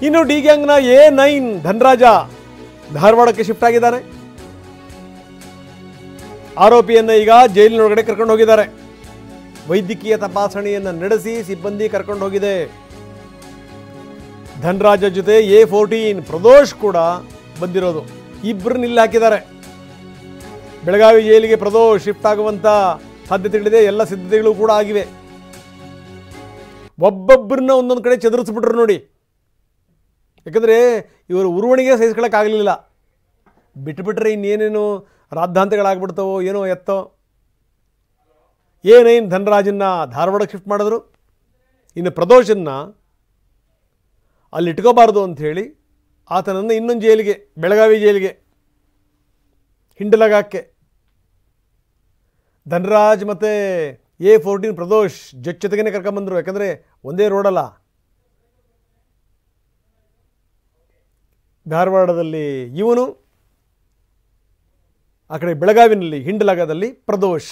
ಇನ್ನು D ಗ್ಯಾಂಗ್ನ A9 Dhanaraja ಧಾರವಾಡಕ್ಕೆ shift ಆಗಿದ್ದಾನೆ. ಆರೋಪಿಯನ್ನು ಈಗ ಜೈಲಿನೊಳಗಡೆ ಕರ್ಕೊಂಡು ಹೋಗಿದ್ದಾರೆ. ವೈದ್ಯಕೀಯ ತಪಾಸಣೆಯನ್ನು ನಡೆಸಿ ಸಿಬ್ಬಂದಿ ಕರ್ಕೊಂಡು ಹೋಗಿದೆ. ಧನರಾಜ ಜೊತೆ A14 ಪ್ರದೋಷ್ ಕೂಡ ಬಂದಿರೋದು. ಇಬ್ಬರನ್ನ ಇಲ್ಲಿ ಹಾಕಿದ್ದಾರೆ. ಬೆಳಗಾವಿ ಜೈಲಿಗೆ ಪ್ರದೋಷ್ ಶಿಫ್ಟ್ ಆಗುವಂಥ ಸಾಧ್ಯತೆಗಳಿದೆ. ಎಲ್ಲ ಸಿದ್ಧತೆಗಳು ಕೂಡ ಆಗಿವೆ. ಒಬ್ಬೊಬ್ಬರನ್ನ ಒಂದೊಂದು ಕಡೆ ಚದುರಿಸ್ಬಿಟ್ರು ನೋಡಿ. ಯಾಕಂದರೆ ಇವರು ಉರುವಣಿಗೆ ಸಹಿಸ್ಕೊಳ್ಳೋಕ್ಕಾಗಲಿಲ್ಲ. ಬಿಟ್ಬಿಟ್ರೆ ಇನ್ನೇನೇನು ರಾದ್ಧಾಂತಗಳಾಗ್ಬಿಡ್ತವೋ ಏನೋ ಎತ್ತೋ. A9 ಧನರಾಜನ್ನ ಧಾರವಾಡಕ್ಕೆ ಶಿಫ್ಟ್ ಮಾಡಿದ್ರು. ಇನ್ನು ಪ್ರದೋಷನ್ನು ಅಲ್ಲಿ ಇಟ್ಕೋಬಾರ್ದು ಅಂಥೇಳಿ ಆತನನ್ನು ಇನ್ನೊಂದು ಜೈಲಿಗೆ, ಬೆಳಗಾವಿ ಜೈಲಿಗೆ ಹಿಂಡಲಗಾಕ್ಕೆ ಧನರಾಜ್ ಮತ್ತು A14 ಪ್ರದೋಷ್ ಜೊತೆಗೇ ಕರ್ಕೊಂಬಂದರು. ಯಾಕಂದರೆ ಒಂದೇ ರೋಡಲ್ಲ. ಧಾರವಾಡದಲ್ಲಿ ಇವನು, ಆ ಕಡೆ ಬೆಳಗಾವಿನಲ್ಲಿ ಹಿಂಡಲಗದಲ್ಲಿ ಪ್ರದೋಷ್.